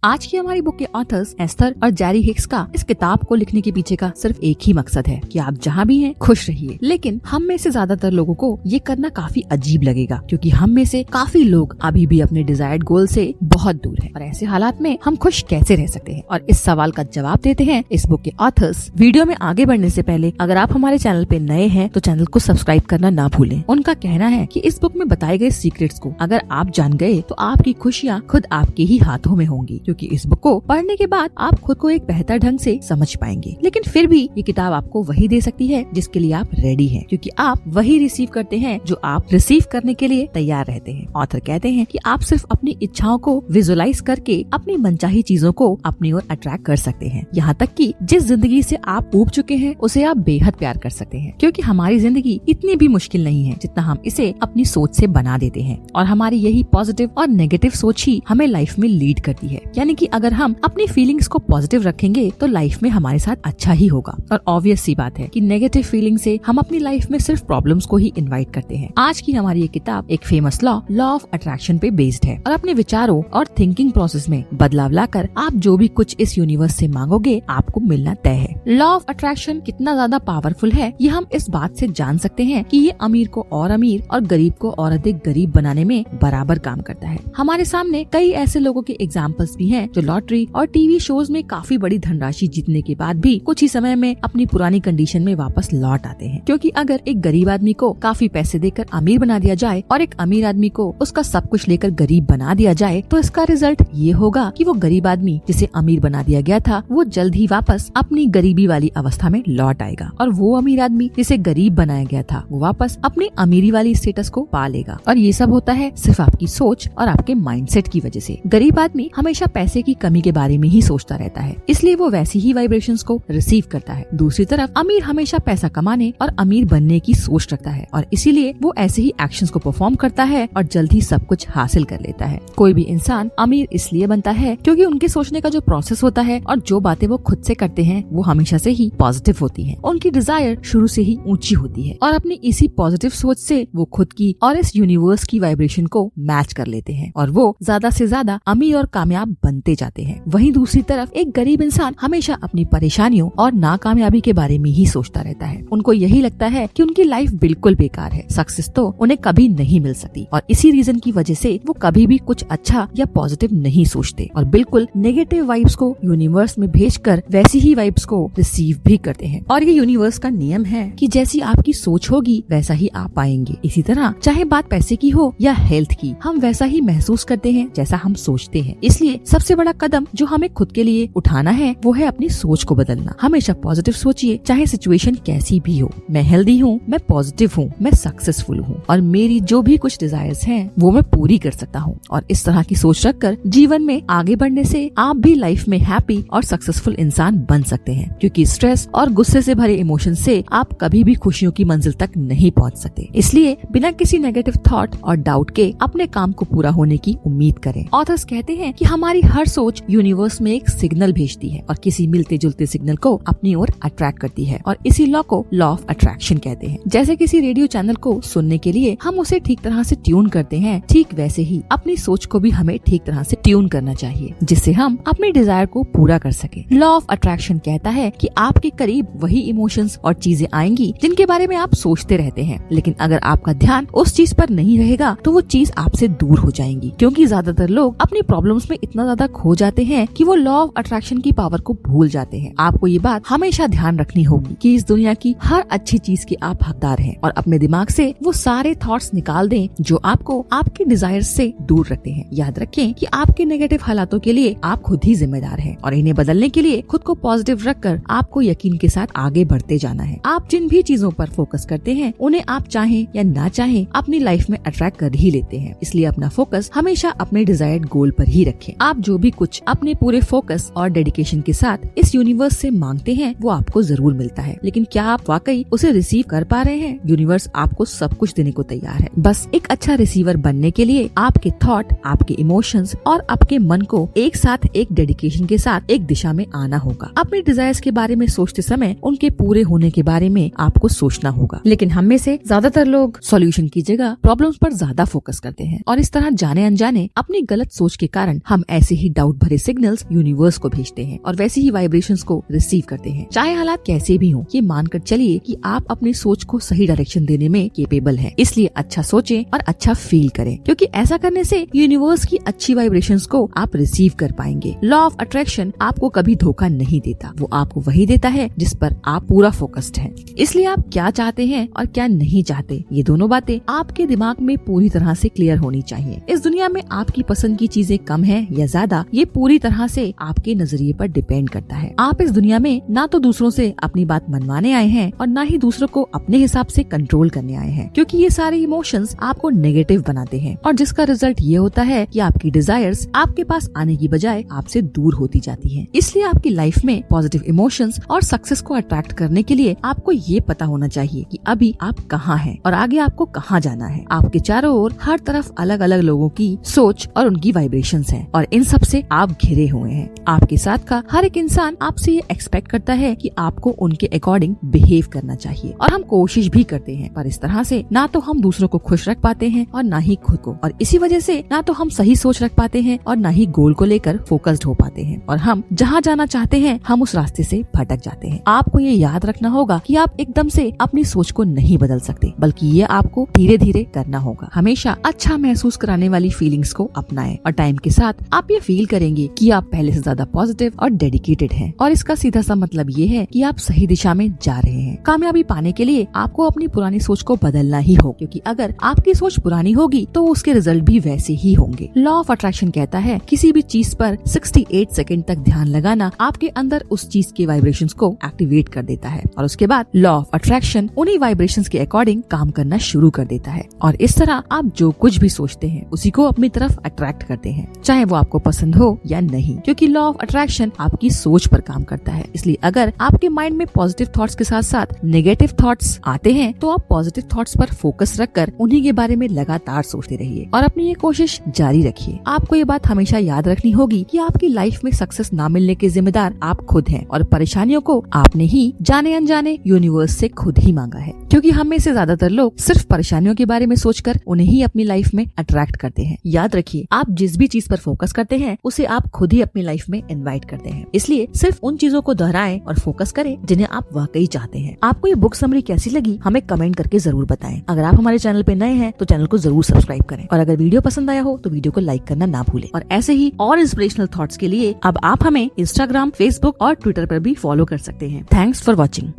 आज की हमारी बुक के ऑथर्स एस्थर और जेरी हिक्स का इस किताब को लिखने के पीछे का सिर्फ एक ही मकसद है कि आप जहाँ भी हैं खुश रहिए। लेकिन हम में से ज्यादातर लोगों को ये करना काफी अजीब लगेगा, क्योंकि हम में से काफी लोग अभी भी अपने डिजायर्ड गोल से बहुत दूर हैं। और ऐसे हालात में हम खुश कैसे रह सकते हैं, और इस सवाल का जवाब देते हैं इस बुक के ऑथर्स। वीडियो में आगे बढ़ने से पहले अगर आप हमारे चैनल पे नए हैं तो चैनल को सब्सक्राइब करना ना भूलें। उनका कहना है कि इस बुक में बताए गए सीक्रेट्स को अगर आप जान गए तो आपकी खुशियाँ खुद आपके ही हाथों में होंगी, क्योंकि इस बुक को पढ़ने के बाद आप खुद को एक बेहतर ढंग से समझ पाएंगे। लेकिन फिर भी ये किताब आपको वही दे सकती है जिसके लिए आप रेडी हैं, क्योंकि आप वही रिसीव करते हैं जो आप रिसीव करने के लिए तैयार रहते हैं। ऑथर कहते हैं कि आप सिर्फ अपनी इच्छाओं को विजुअलाइज करके अपनी मनचाही चीजों को अपनी ओर अट्रैक्ट कर सकते हैं। यहाँ तक कि जिस जिंदगी से आप ऊब चुके हैं उसे आप बेहद प्यार कर सकते हैं, क्योंकि हमारी जिंदगी इतनी भी मुश्किल नहीं है जितना हम इसे अपनी सोच से बना देते हैं। और हमारी यही पॉजिटिव और नेगेटिव सोच ही हमें लाइफ में लीड करती है। यानी कि अगर हम अपनी फीलिंग्स को पॉजिटिव रखेंगे तो लाइफ में हमारे साथ अच्छा ही होगा। और ऑब्वियस सी बात है कि नेगेटिव फीलिंग से हम अपनी लाइफ में सिर्फ प्रॉब्लम्स को ही इनवाइट करते हैं। आज की हमारी ये किताब एक फेमस लॉ ऑफ अट्रैक्शन पे बेस्ड है, और अपने विचारों और थिंकिंग प्रोसेस में बदलाव लाकर आप जो भी कुछ इस यूनिवर्स से मांगोगे आपको मिलना तय है। लॉ ऑफ अट्रैक्शन कितना ज्यादा पावरफुल है ये हम इस बात से जान सकते हैं कि ये अमीर को और अमीर और गरीब को और अधिक गरीब बनाने में बराबर काम करता है। हमारे सामने कई ऐसे लोगों के एग्जाम्पल्स भी हैं जो लॉटरी और टीवी शोज में काफी बड़ी धनराशि जीतने के बाद भी कुछ ही समय में अपनी पुरानी कंडीशन में वापस लौट आते हैं। क्योंकि अगर एक गरीब आदमी को काफी पैसे देकर अमीर बना दिया जाए और एक अमीर आदमी को उसका सब कुछ लेकर गरीब बना दिया जाए तो इसका रिजल्ट ये होगा कि वो गरीब आदमी जिसे अमीर बना दिया गया था वो जल्द ही वापस अपनी गरीबी वाली अवस्था में लौट आएगा, और वो अमीर आदमी जिसे गरीब बनाया गया था वो वापस अपनी अमीरी वाली स्टेटस को पा लेगा। और ये सब होता है सिर्फ आपकी सोच और आपके माइंडसेट की वजह से। गरीब आदमी हमेशा पैसे की कमी के बारे में ही सोचता रहता है, इसलिए वो वैसी ही वाइब्रेशंस को रिसीव करता है। दूसरी तरफ अमीर हमेशा पैसा कमाने और अमीर बनने की सोच रखता है, और इसीलिए वो ऐसे ही एक्शंस को परफॉर्म करता है और जल्द ही सब कुछ हासिल कर लेता है। कोई भी इंसान अमीर इसलिए बनता है क्योंकि उनके सोचने का जो प्रोसेस होता है और जो बातें वो खुद से करते हैं वो हमेशा से ही पॉजिटिव होती है। उनकी डिजायर शुरू से ही ऊंची होती है, और अपनी इसी पॉजिटिव सोच से वो खुद की और इस यूनिवर्स की वाइब्रेशन को मैच कर लेते हैं, और वो ज्यादा से ज्यादा अमीर और कामयाब बनते जाते हैं। वहीं दूसरी तरफ एक गरीब इंसान हमेशा अपनी परेशानियों और नाकामयाबी के बारे में ही सोचता रहता है। उनको यही लगता है कि उनकी लाइफ बिल्कुल बेकार है, सक्सेस तो उन्हें कभी नहीं मिल सकती, और इसी रीजन की वजह से वो कभी भी कुछ अच्छा या पॉजिटिव नहीं सोचते और बिल्कुल नेगेटिव वाइब्स को यूनिवर्स में भेजकर वैसी ही वाइब्स को रिसीव भी करते हैं। और ये यूनिवर्स का नियम है कि जैसी आपकी सोच होगी वैसा ही आप पाएंगे। इसी तरह चाहे बात पैसे की हो या हेल्थ की, हम वैसा ही महसूस करते हैं जैसा हम सोचते हैं। इसलिए सबसे बड़ा कदम जो हमें खुद के लिए उठाना है वो है अपनी सोच को बदलना। हमेशा पॉजिटिव सोचिए, चाहे सिचुएशन कैसी भी हो। मैं हेल्दी हूँ, मैं पॉजिटिव हूँ, मैं सक्सेसफुल हूँ, और मेरी जो भी कुछ डिजायर्स हैं वो मैं पूरी कर सकता हूँ। और इस तरह की सोच रखकर जीवन में आगे बढ़ने से आप भी लाइफ में हैप्पी और सक्सेसफुल इंसान बन सकते हैं, क्योंकि स्ट्रेस और गुस्से से भरे इमोशन से आप कभी भी खुशियों की मंजिल तक नहीं पहुँच सकते। इसलिए बिना किसी नेगेटिव थॉट और डाउट के अपने काम को पूरा होने की उम्मीद करें। ऑथर्स कहते हैं कि हमारी हर सोच यूनिवर्स में एक सिग्नल भेजती है और किसी मिलते जुलते सिग्नल को अपनी ओर अट्रैक्ट करती है, और इसी लॉ को लॉ ऑफ अट्रैक्शन कहते हैं। जैसे किसी रेडियो चैनल को सुनने के लिए हम उसे ठीक तरह से ट्यून करते हैं, ठीक वैसे ही अपनी सोच को भी हमें ठीक तरह से ट्यून करना चाहिए, जिससे हम अपने डिजायर को पूरा कर सके। लॉ ऑफ अट्रैक्शन कहता है कि आपके करीब वही इमोशंस और चीजें आएंगी जिनके बारे में आप सोचते रहते हैं, लेकिन अगर आपका ध्यान उस चीज पर नहीं रहेगा तो वो चीज आपसे दूर हो जाएंगी। क्योंकि ज्यादातर लोग अपनी प्रॉब्लम्स में इतना ज्यादा खो जाते हैं कि वो लॉ ऑफ अट्रैक्शन की पावर को भूल जाते हैं। आपको ये बात हमेशा ध्यान रखनी होगी कि इस दुनिया की हर अच्छी चीज के आप हकदार हैं, और अपने दिमाग से वो सारे थॉट्स निकाल दें जो आपको आपके डिजायर से दूर रखते हैं। याद रखें कि आपके नेगेटिव हालातों के लिए आप खुद ही जिम्मेदार हैं, और इन्हें बदलने के लिए खुद को पॉजिटिव रखकर आपको यकीन के साथ आगे बढ़ते जाना है। आप जिन भी चीजों पर फोकस करते हैं उन्हें आप चाहें या ना चाहें अपनी लाइफ में अट्रैक्ट कर ही लेते हैं। इसलिए अपना फोकस हमेशा अपने डिजायर्ड गोल पर ही रखें। आप जो भी कुछ अपने पूरे फोकस और डेडिकेशन के साथ इस यूनिवर्स से मांगते हैं वो आपको जरूर मिलता है, लेकिन क्या आप वाकई उसे रिसीव कर पा रहे हैं? यूनिवर्स आपको सब कुछ देने को तैयार है, बस एक अच्छा रिसीवर बनने के लिए आपके थॉट, आपके इमोशंस और आपके मन को एक साथ एक डेडिकेशन के साथ एक दिशा में आना होगा। अपने डिजायर्स के बारे में सोचते समय उनके पूरे होने के बारे में आपको सोचना होगा। लेकिन हम में से ज्यादातर लोग सॉल्यूशन की जगह प्रॉब्लम्स पर ज्यादा फोकस करते हैं, और इस तरह जाने अनजाने अपनी गलत सोच के कारण हम ऐसे वैसे ही डाउट भरे सिग्नल्स यूनिवर्स को भेजते हैं और वैसे ही वाइब्रेशंस को रिसीव करते हैं। चाहे हालात कैसे भी हों, ये मानकर चलिए कि आप अपनी सोच को सही डायरेक्शन देने में केपेबल हैं। इसलिए अच्छा सोचें और अच्छा फील करें, क्योंकि ऐसा करने से यूनिवर्स की अच्छी वाइब्रेशंस को आप रिसीव कर पाएंगे। लॉ ऑफ अट्रैक्शन आपको कभी धोखा नहीं देता, वो आपको वही देता है जिस पर आप पूरा फोकस्ड हैं। इसलिए आप क्या चाहते हैं और क्या नहीं चाहते, ये दोनों बातें आपके दिमाग में पूरी तरह से क्लियर होनी चाहिए। इस दुनिया में आपकी पसंद की चीजें कम है या ज्यादा, ये पूरी तरह से आपके नजरिए पर डिपेंड करता है। आप इस दुनिया में ना तो दूसरों से अपनी बात मनवाने आए हैं और ना ही दूसरों को अपने हिसाब से कंट्रोल करने आए हैं, क्योंकि ये सारे इमोशंस आपको नेगेटिव बनाते हैं और जिसका रिजल्ट ये होता है कि आपकी डिजायर्स आपके पास आने की बजाय आपसे दूर होती जाती हैं। इसलिए आपकी लाइफ में पॉजिटिव इमोशंस और सक्सेस को अट्रैक्ट करने के लिए आपको ये पता होना चाहिए कि अभी आप कहाँ हैं और आगे आपको कहाँ जाना है। आपके चारों ओर हर तरफ अलग अलग लोगों की सोच और उनकी वाइब्रेशंस हैं और इन सब से आप घिरे हुए हैं। आपके साथ का हर एक इंसान आपसे ये एक्सपेक्ट करता है कि आपको उनके अकॉर्डिंग बिहेव करना चाहिए और हम कोशिश भी करते हैं, पर इस तरह से ना तो हम दूसरों को खुश रख पाते हैं और ना ही खुद को, और इसी वजह से ना तो हम सही सोच रख पाते हैं और ना ही गोल को लेकर फोकस्ड हो पाते हैं और हम जहाँ जाना चाहते हैं हम उस रास्ते से भटक जाते हैं। आपको ये याद रखना होगा कि आप एकदम से अपनी सोच को नहीं बदल सकते, बल्कि ये आपको धीरे धीरे करना होगा। हमेशा अच्छा महसूस कराने वाली फीलिंग्स को अपनाएं और टाइम के साथ आप ये फील करेंगे कि आप पहले से ज्यादा पॉजिटिव और डेडिकेटेड हैं और इसका सीधा सा मतलब ये है कि आप सही दिशा में जा रहे हैं। कामयाबी पाने के लिए आपको अपनी पुरानी सोच को बदलना ही हो, क्योंकि अगर आपकी सोच पुरानी होगी तो उसके रिजल्ट भी वैसे ही होंगे। लॉ ऑफ अट्रैक्शन कहता है किसी भी चीज पर 68 सेकंड तक ध्यान लगाना आपके अंदर उस चीज के वाइब्रेशंस को एक्टिवेट कर देता है और उसके बाद लॉ ऑफ अट्रैक्शन उन्हीं वाइब्रेशंस के अकॉर्डिंग काम करना शुरू कर देता है और इस तरह आप जो कुछ भी सोचते हैं उसी को अपनी तरफ अट्रैक्ट करते हैं, चाहे वो आपको पसंद हो या नहीं, क्योंकि लॉ ऑफ अट्रैक्शन आपकी सोच पर काम करता है। इसलिए अगर आपके माइंड में पॉजिटिव थॉट्स के साथ साथ नेगेटिव थॉट्स आते हैं तो आप पॉजिटिव थॉट्स पर फोकस रखकर उन्हीं के बारे में लगातार सोचते रहिए और अपनी ये कोशिश जारी रखिए। आपको ये बात हमेशा याद रखनी होगी कि आपकी लाइफ में सक्सेस ना मिलने के जिम्मेदार आप खुद हैं और परेशानियों को आपने ही जाने अनजाने यूनिवर्स से खुद ही मांगा है, क्योंकि हम में से ज्यादातर लोग सिर्फ परेशानियों के बारे में सोचकर उन्हें ही अपनी लाइफ में अट्रैक्ट करते हैं। याद रखिए, आप जिस भी चीज पर फोकस करते हैं उसे आप खुद ही अपनी लाइफ में इन्वाइट करते हैं। इसलिए सिर्फ उन चीजों को दोहराएं और फोकस करें जिन्हें आप वाकई चाहते हैं। आपको ये बुक समरी कैसी लगी हमें कमेंट करके जरूर बताएं। अगर आप हमारे चैनल पे नए हैं तो चैनल को जरूर सब्सक्राइब करें और अगर वीडियो पसंद आया हो तो वीडियो को लाइक करना ना भूलें। और ऐसे ही और इंस्पिरेशनल थॉट्स के लिए अब आप हमें इंस्टाग्राम, फेसबुक और ट्विटर पर भी फॉलो कर सकते हैं। Thanks for watching.